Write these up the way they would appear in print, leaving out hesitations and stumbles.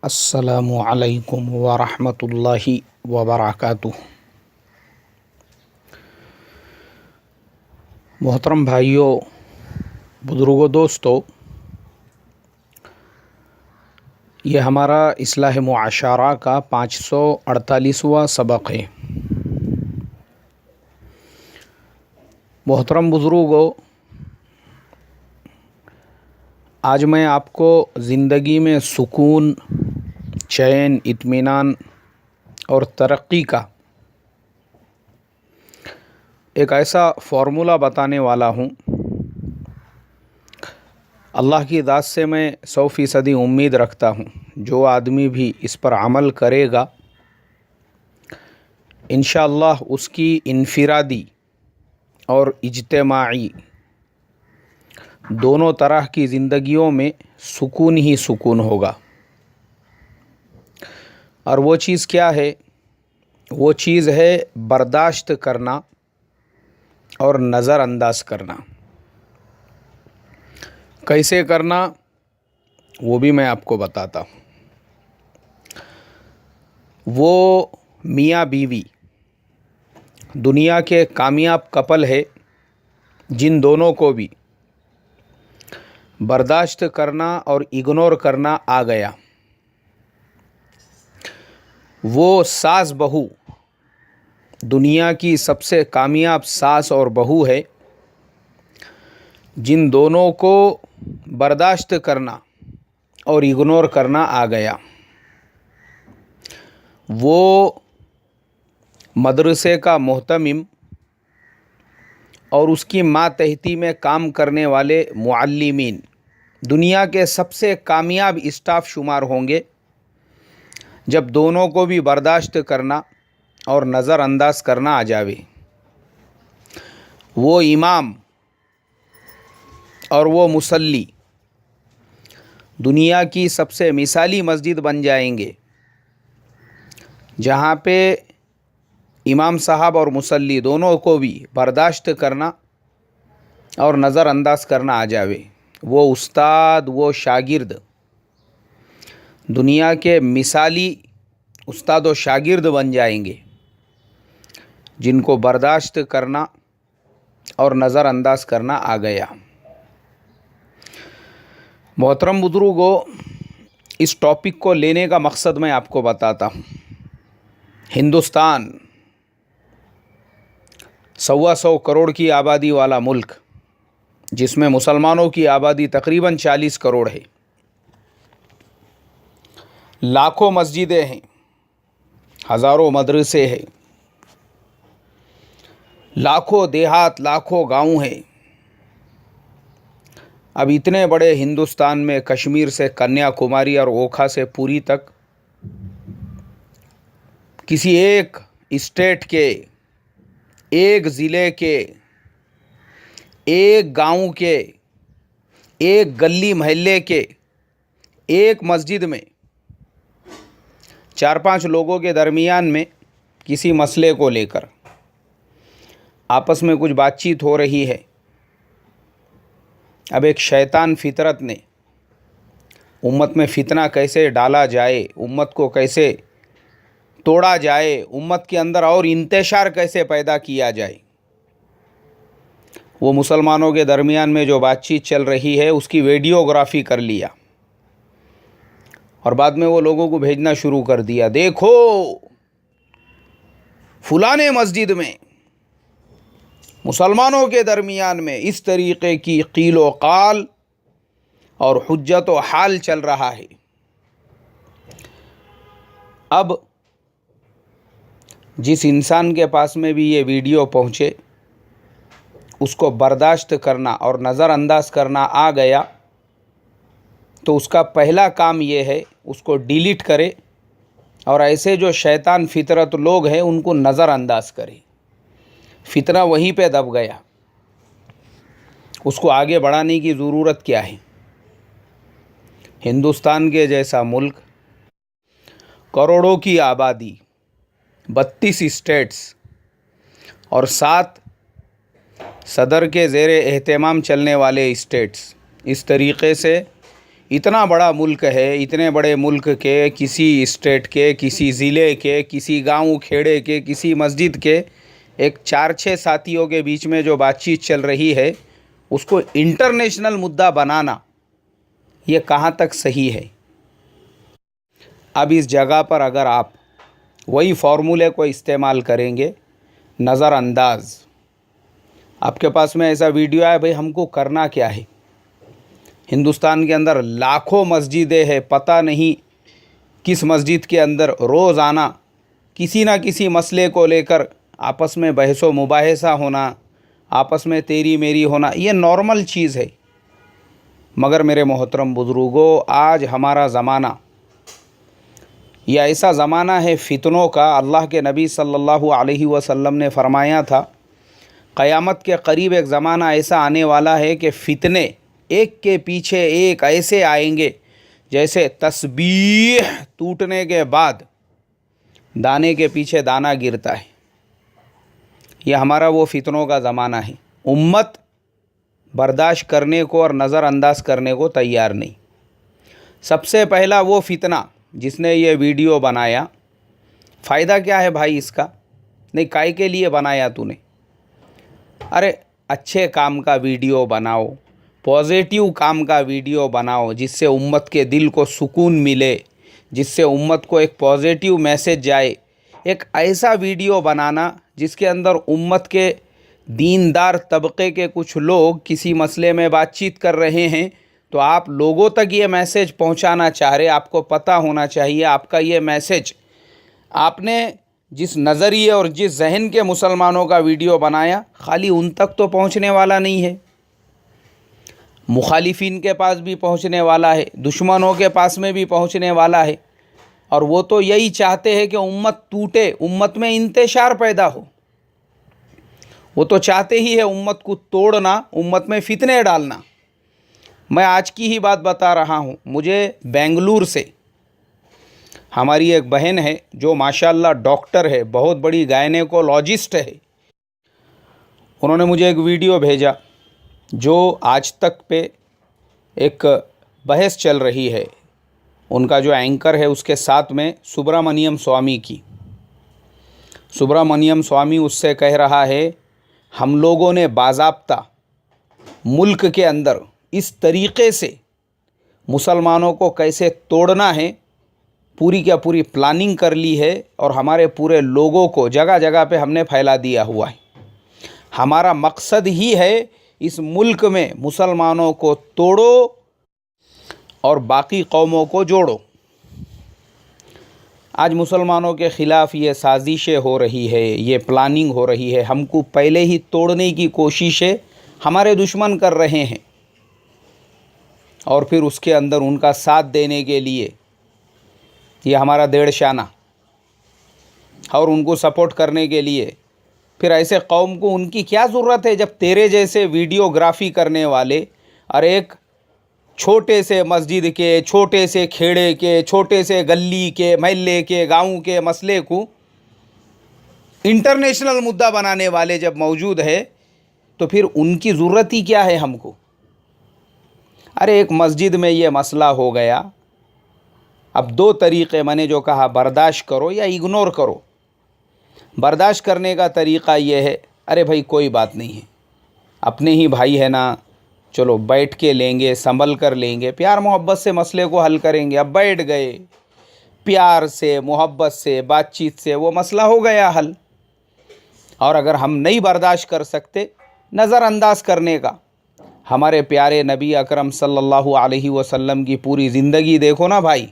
السلام علیکم ورحمۃ اللہ وبرکاتہ۔ محترم بھائیوں، بزرگوں، دوستو، یہ ہمارا اصلاح معاشرہ کا 548واں سبق ہے۔ محترم بزرگوں، آج میں آپ کو زندگی میں سکون، چین، اطمینان اور ترقی کا ایک ایسا فارمولا بتانے والا ہوں۔ اللہ کی ذات سے میں 100% امید رکھتا ہوں جو آدمی بھی اس پر عمل کرے گا انشاءاللہ اس کی انفرادی اور اجتماعی دونوں طرح کی زندگیوں میں سکون ہی سکون ہوگا۔ اور وہ چیز کیا ہے؟ وہ چیز ہے برداشت کرنا اور نظر انداز کرنا۔ کیسے کرنا وہ بھی میں آپ کو بتاتا ہوں۔ وہ میاں بیوی دنیا کے کامیاب کپل ہے جن دونوں کو بھی برداشت کرنا اور اگنور کرنا آ گیا۔ وہ ساس بہو دنیا کی سب سے کامیاب ساس اور بہو ہے جن دونوں کو برداشت کرنا اور اگنور کرنا آ گیا۔ وہ مدرسے کا محتمم اور اس کی ماتحتی میں کام کرنے والے معلمین دنیا کے سب سے کامیاب اسٹاف شمار ہوں گے جب دونوں کو بھی برداشت کرنا اور نظر انداز کرنا آ جاوے۔ وہ امام اور وہ مصلی دنیا کی سب سے مثالی مسجد بن جائیں گے جہاں پہ امام صاحب اور مصلی دونوں کو بھی برداشت کرنا اور نظر انداز کرنا آ جاوے۔ وہ استاد، وہ شاگرد دنیا کے مثالی استاد و شاگرد بن جائیں گے جن کو برداشت کرنا اور نظر انداز کرنا آ گیا۔ محترم بزرگوں، اس ٹاپک کو لینے کا مقصد میں آپ کو بتاتا ہوں۔ ہندوستان 125 کروڑ کی آبادی والا ملک جس میں مسلمانوں کی آبادی تقریباً 40 کروڑ ہے، لاکھوں مسجدیں ہیں، ہزاروں مدرسے ہیں، لاکھوں دیہات، لاکھوں گاؤں ہیں۔ اب اتنے بڑے ہندوستان میں کشمیر سے کنیا کماری اور اوکھا سے پوری تک کسی ایک اسٹیٹ کے، ایک ضلع کے، ایک گاؤں کے، ایک گلی محلے کے ایک مسجد میں 4-5 لوگوں کے درمیان میں کسی مسئلے کو لے کر آپس میں کچھ بات چیت ہو رہی ہے۔ اب ایک شیطان فطرت نے امت میں فتنہ کیسے ڈالا جائے، امت کو کیسے توڑا جائے، امت کے اندر اور انتشار کیسے پیدا کیا جائے، وہ مسلمانوں کے درمیان میں جو بات چیت چل رہی ہے اس کی ویڈیوگرافی کر لیا اور بعد میں وہ لوگوں کو بھیجنا شروع کر دیا۔ دیکھو فلانے مسجد میں مسلمانوں کے درمیان میں اس طریقے کی قیل و قال اور حجت و حال چل رہا ہے۔ اب جس انسان کے پاس میں بھی یہ ویڈیو پہنچے اس کو برداشت کرنا اور نظر انداز کرنا آ گیا تو اس کا پہلا کام یہ ہے اس کو ڈیلیٹ کرے اور ایسے جو شیطان فطرت لوگ ہیں ان کو نظر انداز کرے۔ فتنہ وہیں پہ دب گیا، اس کو آگے بڑھانے کی ضرورت کیا ہے؟ ہندوستان کے جیسا ملک، کروڑوں کی آبادی، 32 اسٹیٹس اور 7 صدر کے زیر اہتمام چلنے والے اسٹیٹس، اس طریقے سے اتنا بڑا ملک ہے، اتنے بڑے ملک کے کسی اسٹیٹ کے، کسی ضلع کے، کسی گاؤں کھیڑے کے، کسی مسجد کے ایک 4-6 ساتھیوں کے بیچ میں جو بات چیت چل رہی ہے اس کو انٹرنیشنل مدعا بنانا یہ کہاں تک صحیح ہے؟ اب اس جگہ پر اگر آپ وہی فارمولے کو استعمال کریں گے، نظر انداز، آپ کے پاس میں ایسا ویڈیو ہے، بھئی ہم کو کرنا کیا ہے؟ ہندوستان کے اندر لاکھوں مسجدیں ہیں، پتہ نہیں کس مسجد کے اندر روزانہ کسی نہ کسی مسئلے کو لے کر آپس میں بحث و مباحثہ ہونا، آپس میں تیری میری ہونا، یہ نارمل چیز ہے۔ مگر میرے محترم بزرگوں، آج ہمارا زمانہ یہ ایسا زمانہ ہے فتنوں کا۔ اللہ کے نبی صلی اللہ علیہ وسلم نے فرمایا تھا قیامت کے قریب ایک زمانہ ایسا آنے والا ہے کہ فتنے ایک کے پیچھے ایک ایسے آئیں گے جیسے تسبیح ٹوٹنے کے بعد دانے کے پیچھے دانہ گرتا ہے۔ یہ ہمارا وہ فتنوں کا زمانہ ہے۔ امت برداشت کرنے کو اور نظر انداز کرنے کو تیار نہیں۔ سب سے پہلا وہ فتنہ جس نے یہ ویڈیو بنایا، فائدہ کیا ہے بھائی اس کا؟ نہیں، کائے کے لیے بنایا تو نے؟ ارے اچھے کام کا ویڈیو بناؤ، پازیٹیو کام کا ویڈیو بناؤ، جس سے امت کے دل کو سکون ملے، جس سے امت کو ایک پازیٹیو میسج جائے۔ ایک ایسا ویڈیو بنانا جس کے اندر امت کے دیندار طبقے کے کچھ لوگ کسی مسئلے میں بات چیت کر رہے ہیں تو آپ لوگوں تک یہ میسج پہنچانا چاہ رہے، آپ کو پتہ ہونا چاہیے آپ کا یہ میسج آپ نے جس نظریے اور جس ذہن کے مسلمانوں کا ویڈیو بنایا خالی ان تک تو پہنچنے والا نہیں ہے، مخالفین کے پاس بھی پہنچنے والا ہے، دشمنوں کے پاس میں بھی پہنچنے والا ہے، اور وہ تو یہی چاہتے ہیں کہ امت ٹوٹے، امت میں انتشار پیدا ہو۔ وہ تو چاہتے ہی ہے امت کو توڑنا، امت میں فتنے ڈالنا۔ میں آج کی ہی بات بتا رہا ہوں، مجھے بنگلور سے ہماری ایک بہن ہے جو ماشاءاللہ ڈاکٹر ہے، بہت بڑی گائنیکولوجسٹ ہے، انہوں نے مجھے ایک ویڈیو بھیجا جو آج تک پہ ایک بحث چل رہی ہے، ان کا جو اینکر ہے اس کے ساتھ میں سبرامنیم سوامی کی۔ سبرامنیم سوامی اس سے کہہ رہا ہے ہم لوگوں نے باضابطہ ملک کے اندر اس طریقے سے مسلمانوں کو کیسے توڑنا ہے پوری کیا پوری پلاننگ کر لی ہے، اور ہمارے پورے لوگوں کو جگہ جگہ پہ ہم نے پھیلا دیا ہوا ہے۔ ہمارا مقصد ہی ہے اس ملک میں مسلمانوں کو توڑو اور باقی قوموں کو جوڑو۔ آج مسلمانوں کے خلاف یہ سازشیں ہو رہی ہے، یہ پلاننگ ہو رہی ہے، ہم کو پہلے ہی توڑنے کی کوششیں ہمارے دشمن کر رہے ہیں، اور پھر اس کے اندر ان کا ساتھ دینے کے لیے یہ ہمارا دیڑ شانہ، اور ان کو سپورٹ کرنے کے لیے پھر ایسے قوم کو ان کی کیا ضرورت ہے جب تیرے جیسے ویڈیوگرافی کرنے والے اور ایک چھوٹے سے مسجد کے، چھوٹے سے کھیڑے کے، چھوٹے سے گلی کے، محلے کے، گاؤں کے مسئلے کو انٹرنیشنل مدعا بنانے والے جب موجود ہے تو پھر ان کی ضرورت ہی کیا ہے ہم کو؟ ارے ایک مسجد میں یہ مسئلہ ہو گیا، اب دو طریقے میں نے جو کہا، برداشت کرو یا اگنور کرو۔ برداشت کرنے کا طریقہ یہ ہے ارے بھائی کوئی بات نہیں ہے، اپنے ہی بھائی ہے نا، چلو بیٹھ کے لیں گے، سنبھل کر لیں گے، پیار محبت سے مسئلے کو حل کریں گے۔ اب بیٹھ گئے، پیار سے، محبت سے، بات چیت سے وہ مسئلہ ہو گیا حل۔ اور اگر ہم نہیں برداشت کر سکتے، نظر انداز کرنے کا، ہمارے پیارے نبی اکرم صلی اللہ علیہ وسلم کی پوری زندگی دیکھو نا بھائی۔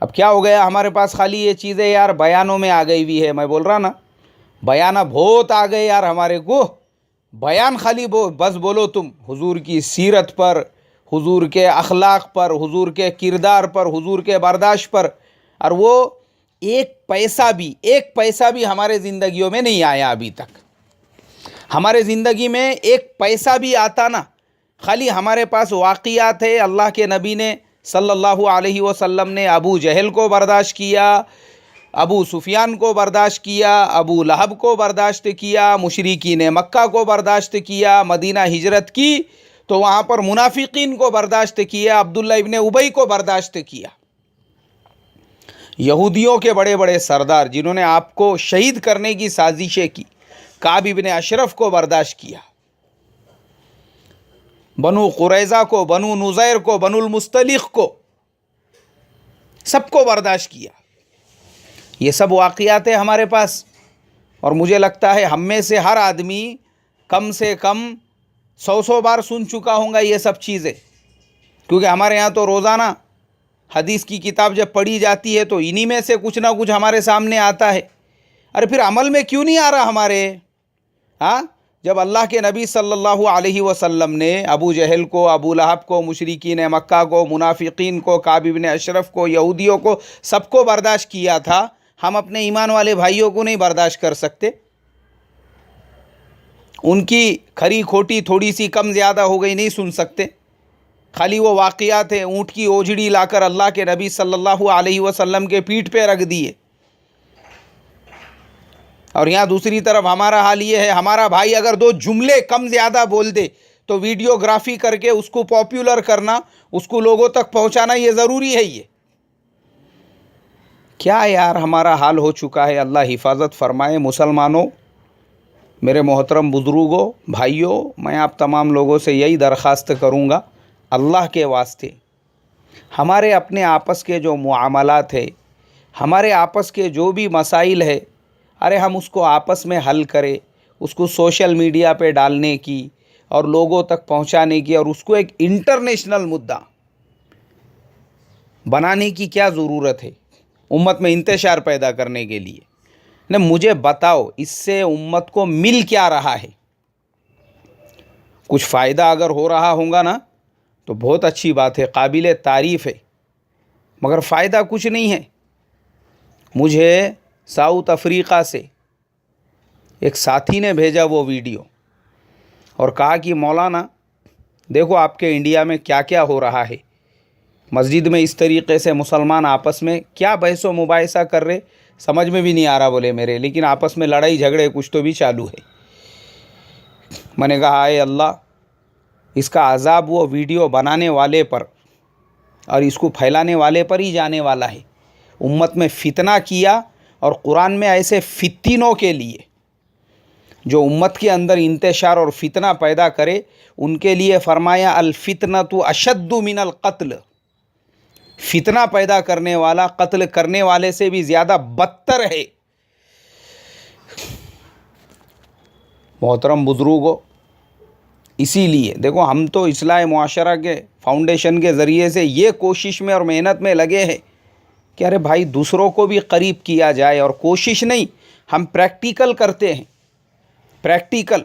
اب کیا ہو گیا ہمارے پاس خالی یہ چیزیں یار بیانوں میں آ گئی بھی ہے، میں بول رہا نا بیانہ بہت آ گئے یار ہمارے کو، بیان خالی بس بولو تم حضور کی سیرت پر، حضور کے اخلاق پر، حضور کے کردار پر، حضور کے برداشت پر، اور وہ ایک پیسہ بھی ہمارے زندگیوں میں نہیں آیا ابھی تک۔ ہمارے زندگی میں ایک پیسہ بھی آتا نا، خالی ہمارے پاس واقعات ہے۔ اللہ کے نبی نے صلی اللہ علیہ وسلم نے ابو جہل کو برداشت کیا، ابو سفیان کو برداشت کیا، ابو لہب کو برداشت کیا، مشرکین مکہ کو برداشت کیا، مدینہ ہجرت کی تو وہاں پر منافقین کو برداشت کیا، عبداللہ ابن ابی کو برداشت کیا، یہودیوں کے بڑے بڑے سردار جنہوں نے آپ کو شہید کرنے کی سازشیں کی، کعب ابن اشرف کو برداشت کیا، بنو قریظہ کو، بنو نذیر کو، بنو المستلق کو، سب کو برداشت کیا۔ یہ سب واقعات ہیں ہمارے پاس، اور مجھے لگتا ہے ہم میں سے ہر آدمی کم سے کم 100 بار سن چکا ہوں گا یہ سب چیزیں، کیونکہ ہمارے یہاں تو روزانہ حدیث کی کتاب جب پڑھی جاتی ہے تو انہی میں سے کچھ نہ کچھ ہمارے سامنے آتا ہے۔ ارے پھر عمل میں کیوں نہیں آ رہا ہمارے؟ ہاں، جب اللہ کے نبی صلی اللہ علیہ وسلم نے ابو جہل کو، ابو لہب کو، مشرکین مکہ کو، منافقین کو، کعب ابن اشرف کو، یہودیوں کو، سب کو برداشت کیا تھا، ہم اپنے ایمان والے بھائیوں کو نہیں برداشت کر سکتے؟ ان کی کھری کھوٹی تھوڑی سی کم زیادہ ہو گئی نہیں سن سکتے؟ خالی وہ واقعات ہیں، اونٹ کی اوجھڑی لا کر اللہ کے نبی صلی اللہ علیہ وسلم کے پیٹھ پہ رکھ دیے، اور یہاں دوسری طرف ہمارا حال یہ ہے، ہمارا بھائی اگر 2 جملے کم زیادہ بول دے تو ویڈیوگرافی کر کے اس کو پاپولر کرنا، اس کو لوگوں تک پہنچانا، یہ ضروری ہے۔ یہ کیا یار ہمارا حال ہو چکا ہے، اللہ حفاظت فرمائے۔ مسلمانوں، میرے محترم بزرگوں، بھائیوں، میں آپ تمام لوگوں سے یہی درخواست کروں گا، اللہ کے واسطے ہمارے اپنے آپس کے جو معاملات ہیں، ہمارے آپس کے جو بھی مسائل ہے، ارے ہم اس کو آپس میں حل کریں، اس کو سوشل میڈیا پہ ڈالنے کی اور لوگوں تک پہنچانے کی، اور اس کو ایک انٹرنیشنل مدعا بنانے کی کیا ضرورت ہے امت میں انتشار پیدا کرنے کے لیے؟ نہ مجھے بتاؤ اس سے امت کو مل کیا رہا ہے؟ کچھ فائدہ اگر ہو رہا ہوگا نا تو بہت اچھی بات ہے، قابل تعریف ہے، مگر فائدہ کچھ نہیں ہے۔ مجھے ساؤتھ افریقہ سے ایک ساتھی نے بھیجا وہ ویڈیو، اور کہا کہ مولانا دیکھو آپ کے انڈیا میں کیا کیا ہو رہا ہے، مسجد میں اس طریقے سے مسلمان آپس میں کیا بحث و مباحثہ کر رہے، سمجھ میں بھی نہیں آ رہا بولے میرے، لیکن آپس میں لڑائی جھگڑے کچھ تو بھی چالو ہے۔ میں نے کہا اے اللہ، اس کا عذاب وہ ویڈیو بنانے والے پر اور اس کو پھیلانے والے پر ہی جانے والا ہے۔ امت میں فتنہ کیا، اور قرآن میں ایسے فتنوں کے لیے جو امت کے اندر انتشار اور فتنہ پیدا کرے، ان کے لیے فرمایا الفتنۃ اشد من القتل، فتنہ پیدا کرنے والا قتل کرنے والے سے بھی زیادہ بدتر ہے۔ محترم بزرگوں، اسی لیے دیکھو ہم تو اصلاح معاشرہ کے فاؤنڈیشن کے ذریعے سے یہ کوشش میں اور محنت میں لگے ہیں کہ ارے بھائی دوسروں کو بھی قریب کیا جائے، اور کوشش نہیں، ہم پریکٹیکل کرتے ہیں، پریکٹیکل۔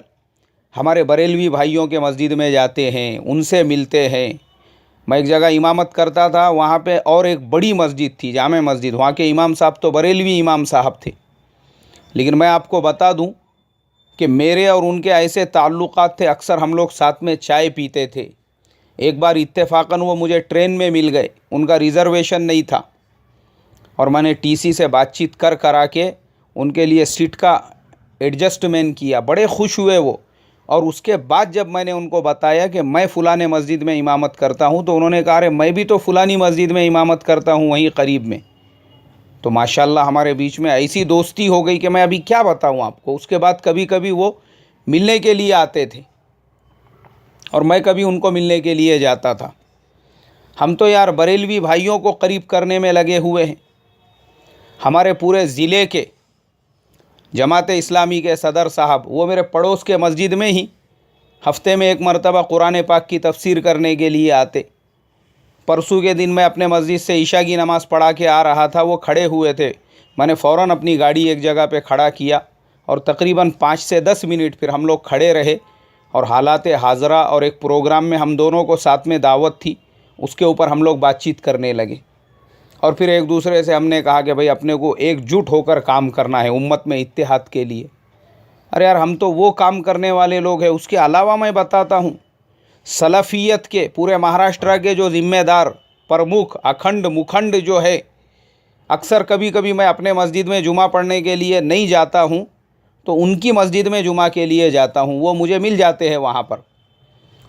ہمارے بریلوی بھائیوں کے مسجد میں جاتے ہیں، ان سے ملتے ہیں۔ میں ایک جگہ امامت کرتا تھا، وہاں پہ اور ایک بڑی مسجد تھی، جامع مسجد، وہاں کے امام صاحب تو بریلوی امام صاحب تھے، لیکن میں آپ کو بتا دوں کہ میرے اور ان کے ایسے تعلقات تھے، اکثر ہم لوگ ساتھ میں چائے پیتے تھے۔ ایک بار اتفاقاً وہ مجھے ٹرین میں مل گئے، ان کا ریزرویشن نہیں تھا، اور میں نے ٹی سی سے بات چیت کرا کے ان کے لیے سیٹ کا ایڈجسٹمنٹ کیا، بڑے خوش ہوئے وہ۔ اور اس کے بعد جب میں نے ان کو بتایا کہ میں فلانی مسجد میں امامت کرتا ہوں، تو انہوں نے کہا ارے میں بھی تو فلانی مسجد میں امامت کرتا ہوں وہیں قریب میں۔ تو ماشاءاللہ ہمارے بیچ میں ایسی دوستی ہو گئی کہ میں ابھی کیا بتاؤں آپ کو۔ اس کے بعد کبھی کبھی وہ ملنے کے لیے آتے تھے، اور میں کبھی ان کو ملنے کے لیے جاتا تھا۔ ہم تو یار بریلوی بھائیوں کو قریب کرنے میں لگے ہوئے ہیں۔ ہمارے پورے ضلع کے جماعت اسلامی کے صدر صاحب، وہ میرے پڑوس کے مسجد میں ہی ہفتے میں ایک مرتبہ قرآن پاک کی تفسیر کرنے کے لیے آتے۔ پرسوں کے دن میں اپنے مسجد سے عشاء کی نماز پڑھا کے آ رہا تھا، وہ کھڑے ہوئے تھے، میں نے فوراً اپنی گاڑی ایک جگہ پہ کھڑا کیا، اور تقریباً 5 سے 10 منٹ پھر ہم لوگ کھڑے رہے، اور حالات حاضرہ اور ایک پروگرام میں ہم دونوں کو ساتھ میں دعوت تھی، اس کے اوپر ہم لوگ بات چیت کرنے لگے۔ اور پھر ایک دوسرے سے ہم نے کہا کہ بھئی اپنے کو ایک جٹ ہو کر کام کرنا ہے امت میں اتحاد کے لیے۔ ارے یار ہم تو وہ کام کرنے والے لوگ ہیں۔ اس کے علاوہ میں بتاتا ہوں، سلفیت کے پورے مہاراشٹر کے جو ذمہ دار پرمکھ اکھنڈ مکھنڈ جو ہے، اکثر کبھی کبھی میں اپنے مسجد میں جمعہ پڑھنے کے لیے نہیں جاتا ہوں، تو ان کی مسجد میں جمعہ کے لیے جاتا ہوں، وہ مجھے مل جاتے ہیں وہاں پر۔